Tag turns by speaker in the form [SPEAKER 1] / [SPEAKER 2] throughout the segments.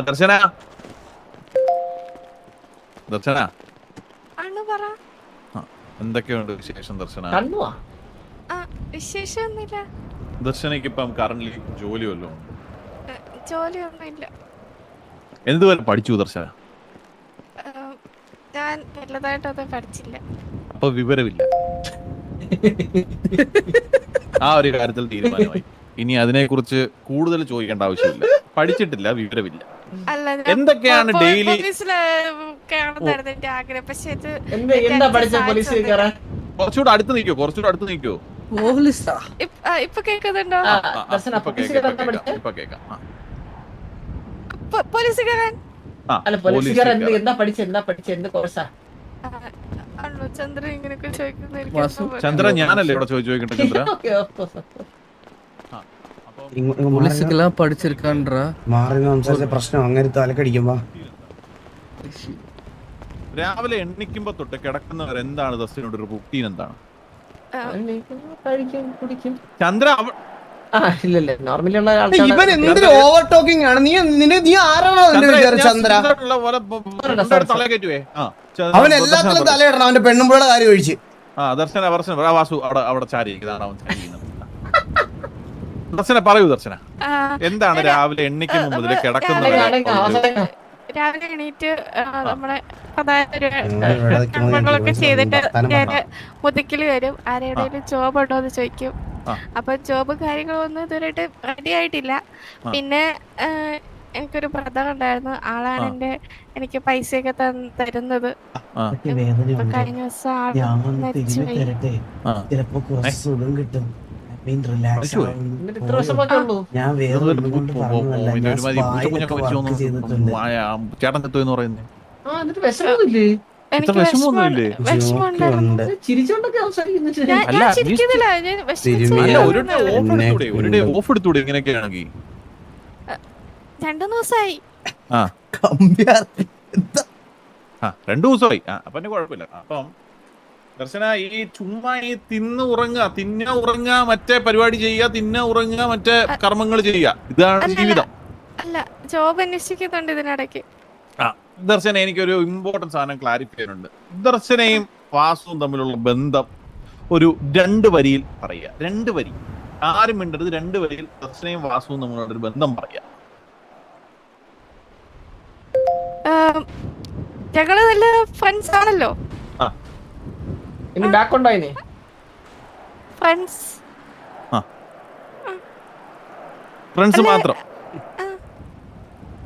[SPEAKER 1] ദർശന ദർശന എന്തൊക്കെയുണ്ട് വിശേഷം? ദർശന
[SPEAKER 2] വിശേഷമൊന്നുമില്ല.
[SPEAKER 1] ദർശനയ്ക്ക് ഇപ്പം കറന്റ് ജോലി വല്ലതും?
[SPEAKER 2] ജോലിയൊന്നുമില്ല.
[SPEAKER 1] എന്തുവരെ പഠിച്ചു ദർശന?
[SPEAKER 2] ഞാൻ വലുതായിട്ടൊന്നും പഠിച്ചില്ല.
[SPEAKER 1] അപ്പൊ വിവരമില്ല. ആ ഒരു കാര്യത്തിൽ തീരുമാനമായി. ഇനി അതിനെ കുറിച്ച് കൂടുതൽ ചോദിക്കേണ്ട ആവശ്യമില്ല. പഠിച്ചിട്ടില്ല, വിവരമില്ല. എന്തൊക്കെയാണ് ഡെയിലി? കുറച്ചുകൂടെ അടുത്ത് നിൽക്കോ, കുറച്ചുകൂടെ അടുത്ത് നിൽക്കോ.
[SPEAKER 2] ഇപ്പൊ കേക്കുന്നുണ്ടോ?
[SPEAKER 1] ഇപ്പൊ കേക്കാം.
[SPEAKER 2] പോലീസുകാരൻ ചന്ദ്രൻ ഇങ്ങനെയൊക്കെ ചോദിക്കുന്നത്.
[SPEAKER 1] ചന്ദ്രൻ ഞാനല്ലേ ഇവിടെ ചോദിക്കട്ടെ? ചന്ദ്ര
[SPEAKER 3] പോലീസുക്കെല്ലാം പഠിച്ചിരിക്കാൻഡ്രാ
[SPEAKER 4] മാറി സംസാരിച്ച പ്രശ്നം അങ്ങനെ തലക്കടിക്കുമ്പോ
[SPEAKER 1] രാവിലെ എണ്ണിക്കുമ്പോ തൊട്ട് കിടക്കുന്നവർ എന്താണ് ദർശനോട് ഒരു റുട്ടീൻ എന്താണ്? ചന്ദ്ര
[SPEAKER 4] ഇവൻ എന്തൊരു ഓവർ ടോക്കിംഗ് ആണ്. നീ ആരാണോ ചന്ദ്ര? അവൻ എല്ലാത്തിലും തലയിടണം. അവന്റെ പെണ്ണുമ്പോഴുടെ കാര്യം ഒഴിച്ച്.
[SPEAKER 1] ദർശന വാസു അവിടെ ചാരി ദർശന പറയൂ. ദർശന എന്താണ് രാവിലെ എണ്ണിക്കുമ്പോ മുതൽ കിടക്കുന്നത്?
[SPEAKER 2] രാവിലെ എണീറ്റ് നമ്മളെ കർമ്മങ്ങളൊക്കെ ചെയ്തിട്ട് ഞാൻ മുതുക്കില് വരും. ആരെവിടെയും ജോബ് ഉണ്ടോ എന്ന് ചോദിക്കും. അപ്പൊ ജോബ് കാര്യങ്ങളൊന്നും ഇതുവരെയായിട്ട് റെഡി ആയിട്ടില്ല. പിന്നെ എനിക്കൊരു ബ്രദർ ഉണ്ടായിരുന്നു. ആളാണ് എനിക്ക് പൈസയൊക്കെ തരുന്നത്. കഴിഞ്ഞ ദിവസം ആള് മരിച്ചുപോയി.
[SPEAKER 4] ഞാൻ
[SPEAKER 1] ചേട്ടൻ എത്തുമെന്ന് പറയുന്നത്
[SPEAKER 2] എനിക്ക് വിഷമമുണ്ടായിരുന്നു.
[SPEAKER 1] ഓഫ് എടുത്തൂടെ ഇങ്ങനെയൊക്കെയാണെങ്കിൽ?
[SPEAKER 2] 2 ദിവസമായി.
[SPEAKER 1] 2 ദിവസമായി. അപ്പൊ കുഴപ്പമില്ല. അപ്പം ദർശന ഈ ചുമ്മാ ഈ തിന്ന ഉറങ്ങുക മറ്റേ പരിപാടി ചെയ്യുക, തിന്ന ഉറങ്ങുക മറ്റേ കർമ്മങ്ങൾ ചെയ്യുക, ഇതാണ് ജീവിതം.
[SPEAKER 2] അല്ല, ജോബ് അന്വേഷിക്കുന്നുണ്ട് ഇതിനിടയ്ക്ക്.
[SPEAKER 1] ദർശന എനിക്കൊരു ഇമ്പോർട്ടന്റ് സാധനം ക്ലാരിഫൈ ചെയ്യാനുണ്ട്. ദർശനയും വാസുവും തമ്മിലുള്ള ബന്ധം ഒരു 2 വരിയിൽ പറയുക. 2 വരി, ആരും മിണ്ടരുത്. 2 വരിയിൽ ദർശനയും വാസുവും തമ്മിലുള്ള ഒരു ബന്ധം പറയുക.
[SPEAKER 2] ഞങ്ങള് നല്ല ഫ്രണ്ട്സ് ആണല്ലോ.
[SPEAKER 1] ഫ്രണ്ട്സ് മാത്രം,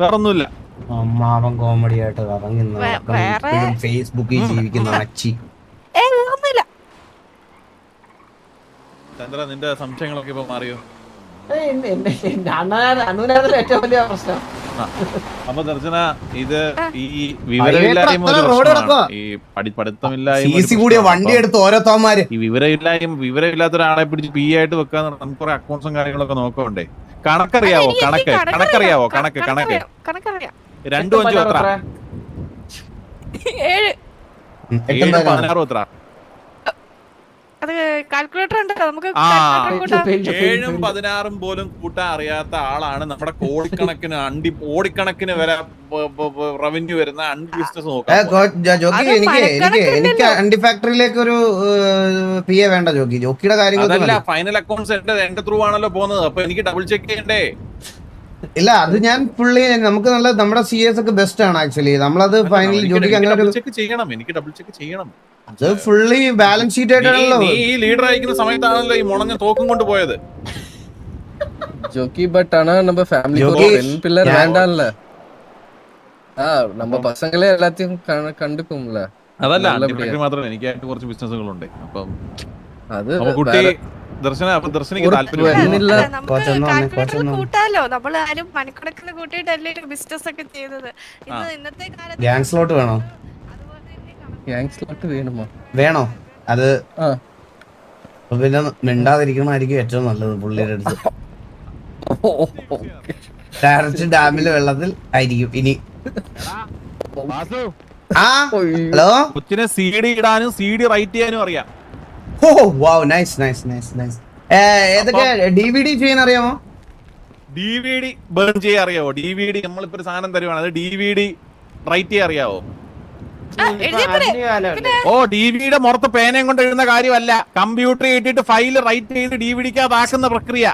[SPEAKER 1] വേറൊന്നുമില്ല.
[SPEAKER 4] അമ്മാവൻ കോമഡി ആയിട്ട് ഇറങ്ങി ഫേസ്ബുക്കിൽ ജീവിക്കുന്ന അച്ചി.
[SPEAKER 1] ചന്ദ്ര, നിന്റെ സംശയങ്ങളൊക്കെ ഇപ്പൊ മാറിയോ? അപ്പൊ ദർശന, ഇത് ഈ വിവരമില്ലായ്മ, ഈ പഠിത്തമില്ലായ്മ,
[SPEAKER 4] വണ്ടി എടുത്ത് ഓരോത്തോമാര്
[SPEAKER 1] ഈ വിവരമില്ലാത്ത ഒരാളെ പിടിച്ച് പി ആയിട്ട് വെക്കാന്ന് പറഞ്ഞാൽ നമുക്ക് കുറെ അക്കൗണ്ട്സും കാര്യങ്ങളൊക്കെ നോക്കണ്ടേ? കണക്കറിയാവോ? കണക്ക് 2 5 എത്ര? 7 16 എത്ര?
[SPEAKER 2] അത് കാൽക്കുലേറ്റർ ഉണ്ട്, നമുക്ക്
[SPEAKER 1] 7 16 പോലും കൂട്ടാൻ അറിയാത്ത ആളാണ് നമ്മുടെ കോടിക്കണക്കിന് വരെ റവന്യൂ വരുന്ന അണ്ടി ബിസിനസ് നോക്കാം.
[SPEAKER 4] എനിക്ക് അണ്ടി ഫാക്ടറിയിലേക്ക് ഒരു പി എ വേണ്ട ജോക്കിയുടെ കാര്യങ്ങൾ.
[SPEAKER 1] ഫൈനൽ അക്കൗണ്ട്സ് എന്റെ ത്രൂ ആണല്ലോ പോകുന്നത്. അപ്പൊ എനിക്ക് ഡബിൾ ചെക്ക് ചെയ്യണ്ടേ?
[SPEAKER 4] ഇല്ല, അത് ഞാൻ ഫുള്ളി നമുക്ക് നല്ല നമ്മുടെ സി എസ് ഒക്കെ ബെസ്റ്റ് ആണ് ആക്ച്വലി. നമ്മളത് ഫൈനലി ജോലിക്ക് അങ്ങനെ
[SPEAKER 1] ഡബിൾ ചെക്ക് ചെയ്യണം. എനിക്ക് ഡബിൾ ചെക്ക് ചെയ്യണം.
[SPEAKER 4] അത് ഫുള്ളി ബാലൻസ് ഷീറ്റ് ആയിട്ടാണല്ലോ.
[SPEAKER 1] നീ ഈ ലീഡർ അയക്കുന്ന സമയത്താണല്ലോ ഈ മുളഞ്ഞ തോക്കും കൊണ്ട് പോയത്.
[SPEAKER 3] ஜோக்கி பட் ஆனா நம்ம ஃபேமிலிக்கு ஒரு பெண் பிள்ளை வேண்டாம்ல. நம்ம பசங்களே எல்லாத்தையும் கண்டுக்கும்ல.
[SPEAKER 1] അതല്ല, മാത്രമല്ല എനിക്കായിട്ട് കുറച്ച് ബിസിനസ്സുകളുണ്ട്. അപ്പം
[SPEAKER 3] അത്
[SPEAKER 1] കുട്ടി ദർശനക്ക്
[SPEAKER 2] കൂട്ടാലോ. നമ്മൾ ആരും മണിക്കണക്കിന് കൂട്ടിയിട്ടല്ലേ ബിസിനസ് ഒക്കെ ചെയ്തത്. ഇന്നത്തെ കാലത്ത്
[SPEAKER 4] ഗ്യാങ് സ്ലോട്ട് വേണോ? വേണോ? അത് പിന്നെ മിണ്ടാതിരിക്കണമായിരിക്കും ഏറ്റവും നല്ലത്. പുള്ളിയുടെ അടുത്ത് ഡയറക്റ്റ് ഡാമിലെ വെള്ളത്തിൽ ആയിരിക്കും ഇനി. ഹലോ,
[SPEAKER 1] കൊച്ചിനെ CD ഇടാനും CD റൈറ്റ് ചെയ്യാനും അറിയാം.
[SPEAKER 4] ഓ വാവ്, നൈസ് നൈസ് നൈസ് നൈസ്. ഏതൊക്കെ DVD ചെയ്യാൻ അറിയാമോ?
[SPEAKER 1] DVD ബേൺ ചെയ്യാൻ അറിയാവോ? DVD നമ്മളിപ്പോ ഒരു സാധനം തരുവാണ്, അത് DVD റൈറ്റ് ചെയ്യാൻ അറിയാവോ? ഓ, DVD മുറത്ത് പേനയും കൊണ്ട് എഴുതുന്ന കാര്യമല്ല, കമ്പ്യൂട്ടർ ഇട്ടിട്ട് ഫയൽ റൈറ്റ് ചെയ്ത് DVD-ക്കകത്താക്കുന്ന പ്രക്രിയ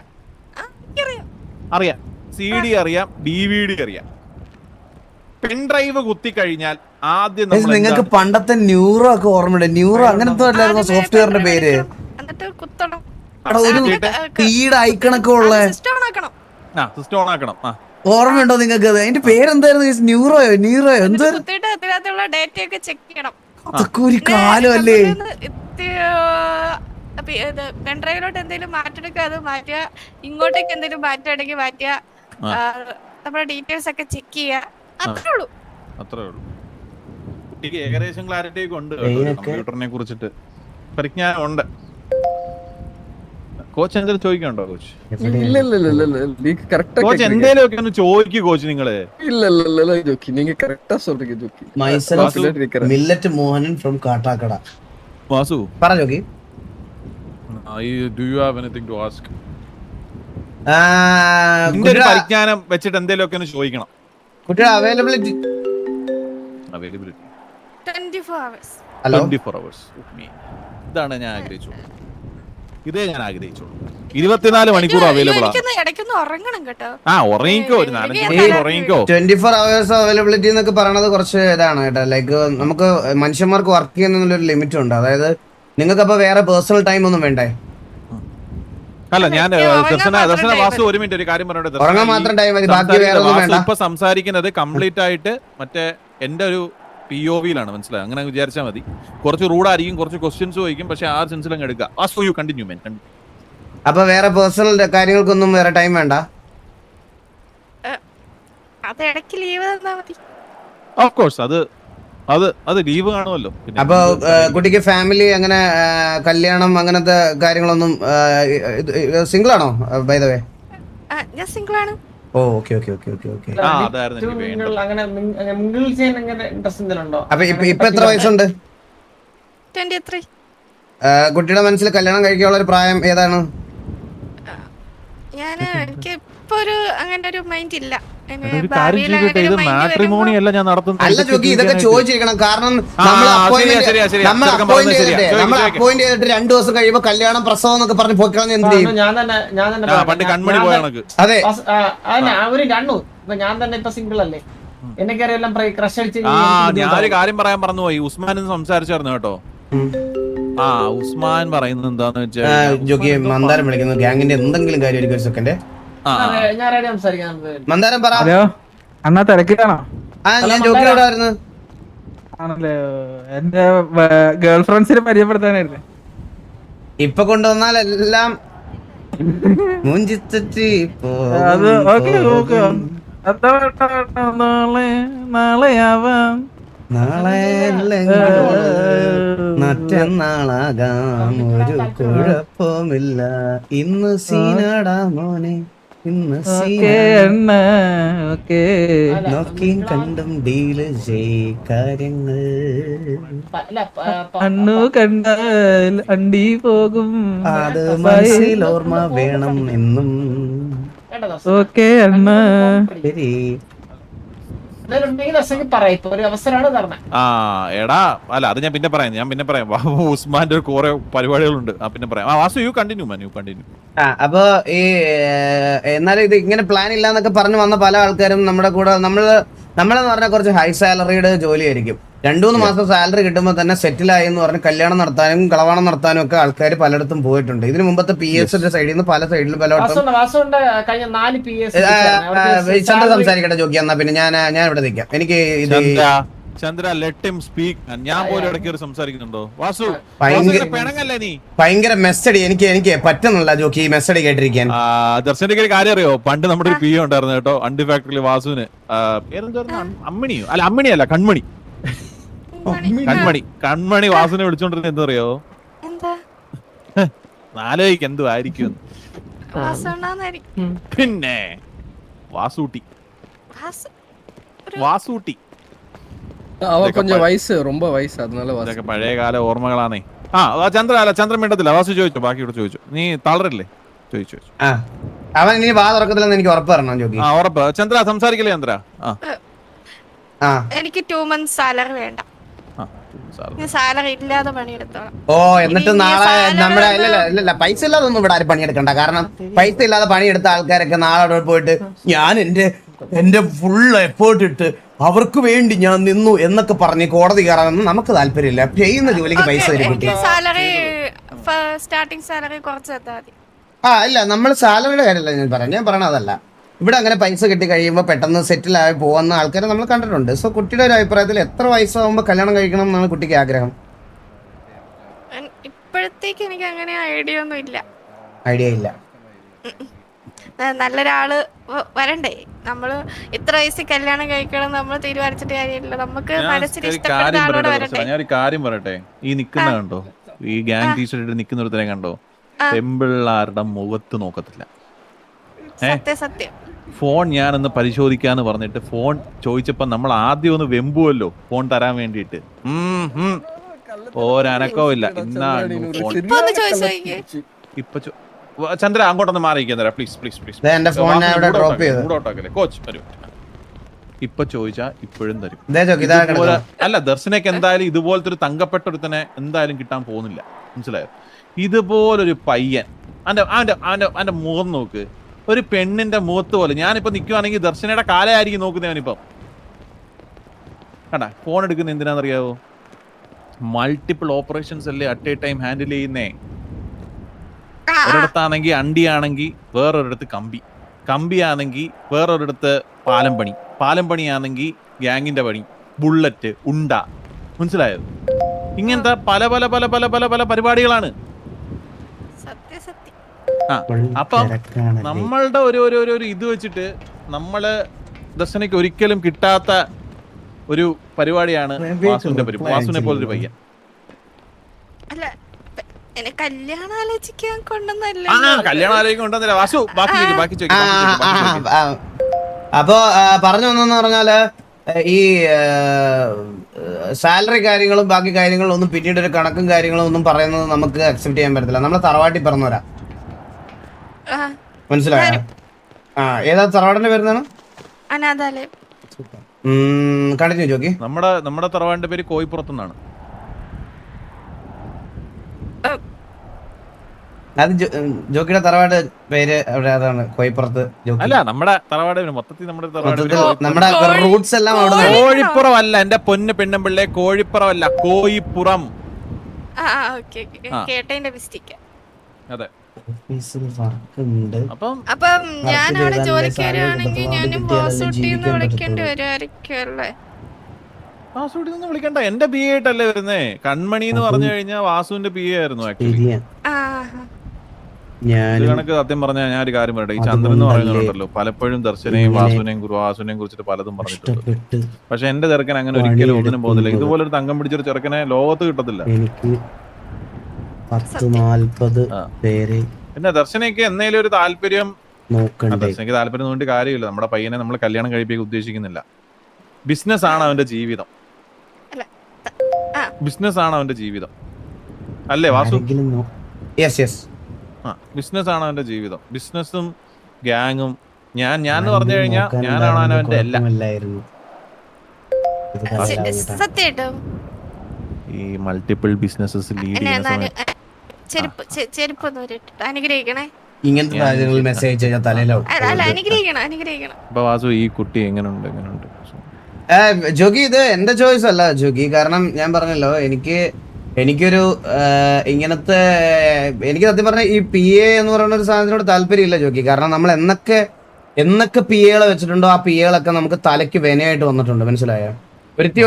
[SPEAKER 1] അറിയാം. CD അറിയാം, DVD അറിയാം. പെൻഡ്രൈവ് കുത്തി കഴിഞ്ഞാൽ ആദ്യം
[SPEAKER 4] നിങ്ങൾക്ക് പണ്ടത്തെ ന്യൂറോ ഒക്കെ ഓർമ്മയുണ്ട്? ന്യൂറോ അങ്ങനത്തെ അല്ലായിരുന്നു സോഫ്റ്റ്വെയറിന്റെ പേര്? ഒരു തീയുടെ ഐക്കണൊക്കെ ഉള്ള
[SPEAKER 1] സിസ്റ്റം ഓൺ ആക്കണം.
[SPEAKER 4] ഓർമ്മയുണ്ടോ നിങ്ങൾക്ക്? അതിന്റെ പേരെന്തായിരുന്നു? ന്യൂറോയോ എന്തോ അതൊക്കെ ഒരു കാലമല്ലേ?
[SPEAKER 2] പെൻഡ്രൈവിലോട്ട് എന്തെങ്കിലും മാറ്റെടുക്കുക, അത് മാറ്റുക. ഇങ്ങോട്ടേക്ക് എന്തെങ്കിലും മാറ്റുകയാണെങ്കിൽ മാറ്റുക. നമ്മുടെ ഡീറ്റെയിൽസ് ഒക്കെ ചെക്ക് ചെയ്യുക. അത്രേ ഉള്ളൂ.
[SPEAKER 1] ഏകദേശം ക്ലാരിറ്റി ഒക്കെ ഉണ്ട് കമ്പ്യൂട്ടറിനെ കുറിച്ചിട്ട്, പരിജ്ഞാനം ഉണ്ട്. കോച്ച് എന്തെങ്കിലും ചോദിക്കണ്ടോ? കോച്ച് കോച്ച് എന്തേലും ഒക്കെ ഒന്ന് ചോദിക്കൂ കോച്ച്. നിങ്ങള്
[SPEAKER 4] മില്ലറ്റ് മോഹനൻ ഫ്രം കാട്ടാക്കട.
[SPEAKER 1] വാസു
[SPEAKER 4] പറഞ്ഞോ.
[SPEAKER 1] do you have anything to ask? പരിജ്ഞാനം വെച്ചിട്ട് എന്തേലും ഒക്കെ ഒന്ന് ചോദിക്കണം.
[SPEAKER 4] കുട്ടിയുടെ അവൈലബിലിറ്റി
[SPEAKER 2] 24 hours.
[SPEAKER 1] 24 hours. ഇതാണ് ഞാൻ ആഗ്രഹിച്ചു. ഇതേ ഞാൻ ആഗ്രഹിച്ചോളൂ. 24 മണിക്കൂർ അവൈലബിൾ ആണ്.
[SPEAKER 2] ഇടയ്ക്കൊന്ന് ഉറങ്ങണം കേട്ടോ.
[SPEAKER 1] ഉറങ്ങിക്കോ, ഒരു 4-5 മണിക്കൂർ ഉറങ്ങിക്കോ.
[SPEAKER 4] 24 hours അവൈലബിലിറ്റി എന്നൊക്കെ പറയണത് കുറച്ച് ഇതാണ് കേട്ടോ. ലൈക്ക് നമുക്ക് മനുഷ്യന്മാർക്ക് വർക്ക് ചെയ്യുന്നതിനൊരു ലിമിറ്റ് ഉണ്ട്. അതായത് നിങ്ങൾക്ക് അപ്പൊ വേറെ പേഴ്സണൽ ടൈം ഒന്നും വേണ്ടേ?
[SPEAKER 1] അല്ല, ഞാൻ ദർശന വാസു ഒരു മിനിറ്റ് ഒരു കാര്യം പറയട്ടെ.
[SPEAKER 4] ഉറങ്ങാൻ മാത്രം ടൈം മതി, ബാക്കി വേറെ ഒന്നും വേണ്ട.
[SPEAKER 1] ഇപ്പൊ സംസാരിക്കുന്നത് കംപ്ലീറ്റ് ആയിട്ട് മറ്റേ എന്റെ ഒരു POV-ലാണ്, മനസ്സിലായി? അങ്ങനെ വിചാരിച്ചാൽ മതി. കുറച്ച് റൂഡായിരിക്കും, കുറച്ച് ക്വസ്റ്റ്യൻസ് ചോദിക്കും, പക്ഷെ ആ സെൻസിലങ്ങ് എടുക്കുക. Vasu you continue men.
[SPEAKER 4] അപ്പൊ വേറെ പേഴ്സണൽ കാര്യങ്ങൾക്കൊന്നും വേറെ ടൈം വേണ്ട?
[SPEAKER 2] അത് ഇടയ്ക്ക് ലീവ് തന്നാ മതി.
[SPEAKER 1] ഓഫ് കോഴ്സ് അത് ലീവ് കാണുമല്ലോ.
[SPEAKER 4] അപ്പൊ കുട്ടിക്ക് ഫാമിലി അങ്ങനെ കല്യാണം അങ്ങനത്തെ കാര്യങ്ങളൊന്നും സിംഗിൾ ആണോ? ബൈ ദ വേ
[SPEAKER 2] ഞാൻ സിംഗിൾ ആണ്.
[SPEAKER 4] ഓ ഓക്കെ.
[SPEAKER 1] അതായിരുന്നു എനിക്ക് വേണ്ടത്.
[SPEAKER 4] അപ്പൊ ഇപ്പൊ എത്ര വയസ്സുണ്ട്?
[SPEAKER 2] 23.
[SPEAKER 4] കുട്ടിയുടെ മനസ്സിൽ കല്യാണം കഴിക്കാനുള്ള ഒരു പ്രായം ഏതാണ്?
[SPEAKER 2] എനിക്ക് ഇപ്പൊ ഒരു അങ്ങനെ ഒരു മൈൻഡ് ഇല്ല.
[SPEAKER 1] മാട്രിമോണി അല്ല ഞാൻ നടത്തുന്നത്.
[SPEAKER 4] അല്ല ജോക്കി, ഇതൊക്കെ ചോദിച്ചിരിക്കണം. കാരണം നമ്മൾ അപ്പോയിന്റ് ചെയ്തിട്ട് 2 ദിവസം കഴിയുമ്പോ കല്യാണം പ്രസവം എന്നൊക്കെ പറഞ്ഞ് പോയിക്കളഞ്ഞ് എന്ത് ചെയ്യും?
[SPEAKER 1] പണ്ട് കൺമണി പോയ കണക്ക്.
[SPEAKER 4] അതെ,
[SPEAKER 5] ഞാൻ തന്നെ ഇപ്പൊ സിംഗിൾ അല്ലേ, എനിക്കറിയാം ക്രഷ് അടിച്ച്.
[SPEAKER 1] ഞാനൊരു കാര്യം പറയാൻ മറന്നുപോയി. ഉസ്മാൻ സംസാരിച്ചായിരുന്നു കേട്ടോ. ഉസ്മാൻ പറയുന്നത് എന്താന്ന് വെച്ചാൽ,
[SPEAKER 4] ജോക്കി മന്ദാരം വിളിക്കുന്നു. ഗ്യാങ്ങിന്റെ എന്തെങ്കിലും കാര്യം ഒരു സെക്കൻഡ്. മന്ദാരം പറ.
[SPEAKER 6] അണ്ണാ തിരക്കിലാണോ?
[SPEAKER 4] ഞാൻ ജോക്കിയോടെ ആയിരുന്നു.
[SPEAKER 6] ആണല്ലേ, എന്റെ ഗേൾ ഫ്രണ്ട്സിനെ പരിചയപ്പെടുത്താനായിരുന്നു.
[SPEAKER 4] ഇപ്പൊ കൊണ്ടുവന്നാൽ എല്ലാം മുഞ്ചിത്തി
[SPEAKER 6] അത് ഓക്കെ. നാളെയാവാം,
[SPEAKER 4] നാളെ മറ്റന്നാളാകാം, ഒരു കുഴപ്പമില്ല. ഇന്ന് സീനാടാ മോനെ, ഇന്ന് നോക്കിയും കണ്ടും ഡീല് ചെയ് കാര്യങ്ങൾ.
[SPEAKER 6] അണ്ണു കണ്ടാൽ അണ്ടി പോകും,
[SPEAKER 4] അത് മനസ്സിൽ ഓർമ്മ വേണം എന്നും.
[SPEAKER 6] ഓക്കെ അണ്ണ,
[SPEAKER 4] ശരി.
[SPEAKER 1] എടാ അല്ല, അത് ഞാൻ പിന്നെ പറയാം. ഉസ്മാന്റെ കുറെ പരിപാടികളുണ്ട്, പിന്നെ പറയാം. Vasu you continue man, you continue.
[SPEAKER 4] അപ്പൊ ഈ എന്നാലും ഇത് ഇങ്ങനെ പ്ലാൻ ഇല്ലാന്നൊക്കെ പറഞ്ഞു വന്ന പല ആൾക്കാരും നമ്മുടെ കൂടെ, നമ്മളെന്ന് പറഞ്ഞാൽ കുറച്ച് ഹൈ സാലറിയുടെ ജോലിയായിരിക്കും. 2-3 മാസം സാലറി കിട്ടുമ്പോൾ തന്നെ സെറ്റിൽ ആയി എന്ന് പറഞ്ഞ് കല്യാണം നടത്താനും കളവാണം നടത്താനും ഒക്കെ ആൾക്കാർ പലയിടത്തും പോയിട്ടുണ്ട്. ഇതിന് മുമ്പത്തെ PS സൈഡിൽ നിന്ന് പല സൈഡിലും ചന്ദ്ര സംസാരിക്കട്ടെ ജോക്കി. എന്നാ പിന്നെ ഞാൻ ഇവിടെ നിൽക്കാം. എനിക്ക് ഇത്
[SPEAKER 1] ചന്ദ്ര ലെറ്റ് ഹിം സ്പീക്ക്. ഞാൻ പോലും ഇടയ്ക്ക് സംസാരിക്കുന്നുണ്ടോ? വാസു പെണങ്ങല്ലേ നീ?
[SPEAKER 4] ഭയങ്കര മെസ്സടി എനിക്ക് പറ്റുന്നില്ല ജോക്കി ഈ മെസ്സടി കേട്ടിരിക്കാൻ.
[SPEAKER 1] ദർശനക്ക് ഒരു കാര്യം അറിയോ? പണ്ട് നമ്മുടെ ഒരു PO ഉണ്ടായിരുന്നു കേട്ടോ, അണ്ടി ഫാക്ടറിയിൽ വാസുവിന്. പേരെന്തായിരുന്നു? അമ്മിണിയോ? അല്ല, അമ്മിണിയല്ല, കൺമണി. കൺമണി വാസുവിനെ വിളിച്ചോണ്ടിരുന്ന എന്താ അറിയോ? ആലോചിക്ക് എന്തു ആയിരിക്കും. പിന്നെ വാസൂട്ടി.
[SPEAKER 3] அவ கொஞ்சம் வயசு ரொம்ப வயசு, அதனால
[SPEAKER 1] പഴയ കാല ഓർമ്മകളാണേ. ചന്ദ്രൻ മിണ്ടത്തില്ല. വാസു ചോദിച്ചു, ബാക്കിയോട് ചോദിച്ചു. നീ തളരില്ലേ? ചോദിച്ചു.
[SPEAKER 4] ആ അവൻ ഇനി വാ തുറക്കത്തില്ലെന്ന് എനിക്ക് ഉറപ്പ് തരണം ജോഗി.
[SPEAKER 1] ഉറപ്പ്. ചന്ദ്ര സംസാരിക്കില്ലേ ചന്ദ്ര?
[SPEAKER 2] എനിക്ക് 2 months സാലറി വേണ്ട. സാലറി ഇല്ലാതെ പണിയെടുത്തോളാം.
[SPEAKER 4] ഓ എന്നിട്ട് നാളെ നമ്മുടെ ഇല്ല പൈസ ഇല്ലാതൊന്നും ഇവിടെ ആരും പണിയെടുക്കണ്ട. കാരണം പൈസ ഇല്ലാതെ പണിയെടുത്ത ആൾക്കാരൊക്കെ നാളെ അവിടെ പോയിട്ട് ഞാൻ എന്റെ ഫുൾ എഫേർട്ട് ഇട്ട് അവർക്ക് വേണ്ടി ഞാൻ നിന്നു എന്നൊക്കെ പറഞ്ഞ് കോടതി കയറാനൊന്നും നമുക്ക് താല്പര്യമില്ല. ചെയ്യുന്ന ജോലിക്ക് പൈസ തരും.
[SPEAKER 2] സാലറി സ്റ്റാർട്ടിംഗ് സാലറി കുറച്ച് തന്നാ മതി.
[SPEAKER 4] ഇല്ല നമ്മൾ സാലറിയുടെ കാര്യമല്ല ഞാൻ പറയണത് അതല്ല. ഇവിടെ അങ്ങനെ പൈസ കിട്ടി കഴിയുമ്പോൾ പെട്ടെന്ന് സെറ്റിൽ ആയി പോകുന്ന ആൾക്കാരെ നമ്മൾ കണ്ടിട്ടുണ്ട്. സോ കുട്ടിയുടെ ഒരു അഭിപ്രായത്തിൽ എത്ര വയസ്സാകുമ്പോൾ കല്യാണം കഴിക്കണം എന്നാണ് കുട്ടിക്ക് ആഗ്രഹം?
[SPEAKER 2] ഇപ്പോഴത്തേക്ക് എനിക്ക് അങ്ങനെ ഐഡിയ ഒന്നും ഇല്ല. നല്ലൊരാള് വരണ്ടേ? നമ്മള് ഇത്ര വയസ്സിൽ കല്യാണം കഴിക്കണം നമ്മൾ തീരുമാനിച്ചിട്ട് കാര്യമില്ല. നമുക്ക് മനസ്സിൽ ഇഷ്ടപ്പെടുന്ന ആളോട് വരട്ടെ.
[SPEAKER 1] ഞാനൊരു കാര്യം പറയട്ടെ. ഈ നിക്കുന്ന കണ്ടോ, ഈ ഗ്യാങ് ടീഷർട്ട് നിക്കുന്നൊരുത്തരെ കണ്ടോ? പെമ്പിള്ളാരുടെ മുഖത്ത് നോക്കത്തില്ല.
[SPEAKER 2] സത്യം.
[SPEAKER 1] ഫോൺ ഞാനൊന്ന് പരിശോധിക്കാന്ന് പറഞ്ഞിട്ട് ഫോൺ ചോദിച്ചപ്പോ നമ്മൾ ആദ്യം ഒന്ന് വെമ്പുവല്ലോ ഫോൺ തരാൻ വേണ്ടിട്ട്. ഒരനക്കവും ഇല്ല. ചന്ദ്ര അങ്ങോട്ടൊന്ന് മാറിയിരിക്കാൻ പ്ലീസ്. കോച്ച് വരൂ. ഇപ്പൊ ചോദിച്ചാ ഇപ്പോഴും തരും. അല്ല ദർശനക്ക് എന്തായാലും ഇതുപോലത്തെ ഒരു തങ്കപ്പെട്ട ഒരുത്തനെ എന്തായാലും കിട്ടാൻ പോകുന്നില്ല. മനസ്സിലായോ? ഇതുപോലൊരു പയ്യൻ അവന്റെ മുഖം നോക്ക്, ഒരു പെണ്ണിന്റെ മുഖത്ത് പോലെ. ഞാനിപ്പോ നിൽക്കുവാണെങ്കിൽ ദർശനയുടെ കാലയായിരിക്കും നോക്കുന്നവനിപ്പം. കണ്ടാ ഫോൺ എടുക്കുന്ന എന്തിനാണെന്നറിയാവോ? മൾട്ടിപ്പിൾ ഓപ്പറേഷൻസ് അല്ലേ അറ്റ് എ ടൈം ഹാൻഡിൽ ചെയ്യുന്നേ. ഒരിടത്താണെങ്കിൽ അണ്ടിയാണെങ്കിൽ വേറൊരിടത്ത് കമ്പിയാണെങ്കിൽ വേറൊരിടത്ത് പാലം പണിയാണെങ്കിൽ ഗ്യാങ്ങിന്റെ പണി, ബുള്ളറ്റ്, ഉണ്ട. മനസ്സിലായോ? ഇങ്ങനത്തെ പല പല പല പല പല പല പരിപാടികളാണ്. അപ്പം നമ്മളുടെ ഒരു ഇത് വെച്ചിട്ട് നമ്മള് ദർശനയ്ക്ക് ഒരിക്കലും കിട്ടാത്ത ഒരു പരിപാടിയാണ് വാസുവിനെ പോലൊരു പയ്യൻ.
[SPEAKER 2] കല്യാണം ആലോചിക്കാൻ
[SPEAKER 1] കൊണ്ടുവന്നില്ല. വാസു ബാക്കി
[SPEAKER 4] അപ്പൊ പറഞ്ഞു വന്നെന്ന് പറഞ്ഞാല് ഈ സാലറി കാര്യങ്ങളും ബാക്കി കാര്യങ്ങളും ഒന്നും പിന്നീട് ഒരു കണക്കും കാര്യങ്ങളും ഒന്നും പറയുന്നത് നമുക്ക് അക്സെപ്റ്റ് ചെയ്യാൻ പറ്റത്തില്ല. നമ്മളെ തറവാട്ടി പറഞ്ഞവരാ. മനസ്സിലായോ? ഏതാ തറവാടിന്റെ പേരുന്നാണ്? Continue jockey.
[SPEAKER 1] നമ്മുടെ തറവാടിന്റെ പേര് കോയിപ്പുറത്തുനിന്നാണ്.
[SPEAKER 4] അത് ജോക്കിയുടെ തറവാട് പേര് അവിടെ അതാണ്, കോയിപ്പുറത്ത്.
[SPEAKER 1] അല്ല നമ്മുടെ തറവാട് മൊത്തത്തിൽ
[SPEAKER 4] നമ്മുടെ റൂട്ട്സ് എല്ലാം
[SPEAKER 1] കോഴിപ്പുറം അല്ല. എന്റെ പൊന്ന് പെണ്ണുമ്പിള്ളേ, കോഴിപ്പുറം അല്ല, കോയിപ്പുറം. അതെ.
[SPEAKER 2] അപ്പം ഞാൻ അവിടെ ജോലിക്ക് വരുവാണെങ്കിൽ ഞാനും ബോസൂട്ടിന്ന് വിളിക്കേണ്ടി വരുമായിരിക്കും അല്ലേ?
[SPEAKER 1] വാസുവിനെ വിളിക്കണ്ട, എന്റെ പി എ ആയിട്ടല്ലേ വരുന്നേ. കൺമണി എന്ന് പറഞ്ഞു കഴിഞ്ഞാൽ വാസുവിന്റെ പി എ ആയിരുന്നു ആക്ച്വലി. കണക്ക് സത്യം പറഞ്ഞാൽ ഞാൻ ഒരു കാര്യം പറയട്ടെ. ഈ ചന്ദ്രൻ എന്ന് പറയുന്നുണ്ടല്ലോ, പലപ്പോഴും ദർശനെയും വാസുവിനെയും കുറിച്ചിട്ട് പലതും പറഞ്ഞിട്ടുണ്ട്. പക്ഷെ എന്റെ ചെറുക്കൻ അങ്ങനെ ഒരിക്കലും ഒന്നിനും പോകുന്നില്ല. ഇതുപോലെ ഒരു തങ്കം പിടിച്ചൊരു ചെറുക്കനെ ലോകത്ത് കിട്ടത്തില്ല. പിന്നെ ദർശനയ്ക്ക് എന്നേലും ഒരു താല്പര്യം, ദർശനയ്ക്ക് താല്പര്യം കൊണ്ട് കാര്യമില്ല. നമ്മുടെ പയ്യനെ നമ്മൾ കല്യാണം കഴിപ്പിക്കാൻ ഉദ്ദേശിക്കുന്നില്ല. ബിസിനസ് ആണ് അവന്റെ ജീവിതം. അല്ലേ വാസു? ബിസിനസ് ആണ് അവന്റെ ജീവിതം. ബിസിനസ്സും ഗ്യാങ്ങും ഞാൻ പറഞ്ഞു കഴിഞ്ഞാൽ ഞാനാണ് അവന്റെ എല്ലാം. ഈ മൾട്ടിപ്പിൾ ബിസിനസ്സസ് ലീഡ് ചെയ്യുന്ന
[SPEAKER 4] ഇങ്ങനത്തെ മെസ്സേജ്
[SPEAKER 1] അപ്പൊ വാസു ഈ കുട്ടി എങ്ങനെയുണ്ട്?
[SPEAKER 4] ജോഗി ഇത് എന്റെ ചോയ്സ് അല്ല ജോഗി. കാരണം ഞാൻ പറഞ്ഞല്ലോ, എനിക്കൊരു ഇങ്ങനത്തെ എനിക്ക് സത്യം പറഞ്ഞ ഈ പി എ എന്ന് പറയുന്ന ഒരു സാധനത്തിനോട് താല്പര്യമില്ല ജോഗി. കാരണം നമ്മൾ എന്നൊക്കെ പി എകളെ വെച്ചിട്ടുണ്ടോ ആ പി എകളൊക്കെ നമുക്ക് തലയ്ക്ക് വിനയായിട്ട് വന്നിട്ടുണ്ട്. മനസ്സിലായോ? ഒരുത്തി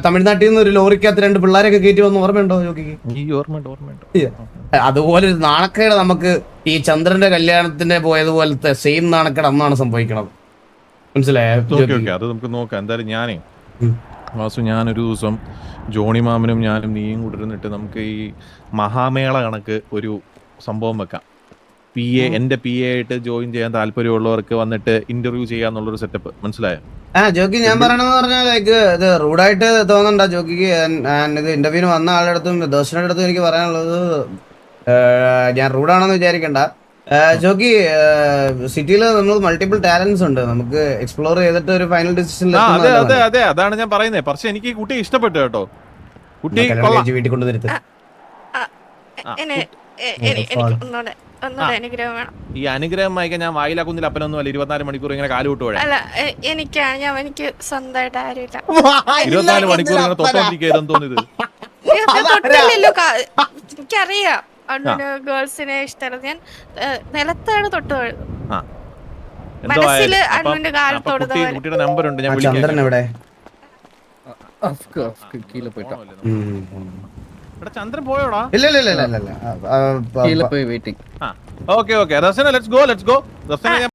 [SPEAKER 4] തമിഴ്നാട്ടിൽ നിന്ന് ഒരു ലോറിക്കകത്ത് 2 പിള്ളേരൊക്കെ കയറ്റി വന്ന് ഓർമ്മയുണ്ടോ ജോഗിക്ക്? അതുപോലെ ഒരു നാണക്കേട് നമുക്ക് ഈ ചന്ദ്രന്റെ കല്യാണത്തിന് പോയതുപോലത്തെ സെയിം നാണക്കേട് അന്നാണ് സംഭവിക്കണത്. മനസ്സിലായോ?
[SPEAKER 1] അത് നമുക്ക് നോക്കാം. എന്തായാലും ഞാനൊരു ദിവസം ജോണി മാമനും ഞാനും നീയും കൂടെ ഇരുന്നിട്ട് നമുക്ക് ഈ മഹാമേള കണക്ക് ഒരു സംഭവം വെക്കാം. എന്റെ പി എ ആയിട്ട് ജോയിൻ ചെയ്യാൻ താല്പര്യമുള്ളവർക്ക് വന്നിട്ട് ഇന്റർവ്യൂ ചെയ്യാന്നുള്ളൊരു സെറ്റപ്പ് മനസ്സിലായോ?
[SPEAKER 4] ജോക്കി ഞാൻ പറയണെന്ന് പറഞ്ഞാൽ ലൈക്ക് ഇത് റൂഡായിട്ട് തോന്നണ്ട ജോക്കിക്ക്. ഇത് ഇന്റർവ്യൂവിന് വന്ന ആളുടെ അടുത്തും ദർശനയുടെ അടുത്തും എനിക്ക് പറയാനുള്ളത് ഞാൻ റൂഡാണെന്ന് വിചാരിക്കണ്ട. ജോക്കി, സിറ്റിയിൽ നമ്മൾ മൾട്ടിപ്പിൾ ടാലന്റ്സ് ഉണ്ട്, നമുക്ക് എക്സ്പ്ലോർ ചെയ്തിട്ട് ഒരു ഫൈനൽ ഡിസിഷൻ
[SPEAKER 1] അതെ അതാണ് ഞാൻ പറയുന്നത്. പക്ഷെ എനിക്ക് ഈ കുട്ടിയെ ഇഷ്ടപ്പെട്ടു കേട്ടോ. കുട്ടി
[SPEAKER 4] വീട്ടിൽ കൊണ്ടുവരുത്ത്.
[SPEAKER 2] ഒന്നുകൂടെ അനുഗ്രഹം വേണം.
[SPEAKER 1] ഈ അനുഗ്രഹം വായിക്കാൻ ഞാൻ വായിലാക്കുന്നില്ല അപ്പനൊന്നും അല്ല. 24 മണിക്കൂർ ഇങ്ങനെ കാല് വിട്ടു പോഴെ.
[SPEAKER 2] അല്ല എനിക്ക് സ്വന്തമായിട്ട് ആരുമില്ല.
[SPEAKER 1] 24 മണിക്കൂർ ഇങ്ങനെ തൊട്ടോണ്ടിരിക്കുന്നു തോന്നിയത്.
[SPEAKER 2] എനിക്കറിയാം അണ്ണന് ഗേൾസിനെ ഇഷ്ടമല്ല. ഞാൻ നിലത്താണ് തൊട്ട് മനസ്സില് അണ്ണന്റെ കാലത്തോട്
[SPEAKER 1] കുട്ടിയുടെ നമ്പർ ഉണ്ട്, ഞാൻ
[SPEAKER 4] ചന്ദ്രൻ എവിടെ?
[SPEAKER 3] കീഴെ പോയിട്ടാ,
[SPEAKER 1] ചന്ദ്രൻ പോയോടാ?
[SPEAKER 4] ഇല്ല
[SPEAKER 3] കീഴെ പോയി waiting.
[SPEAKER 1] Okay Darshana let's go. Darshana ഞാൻ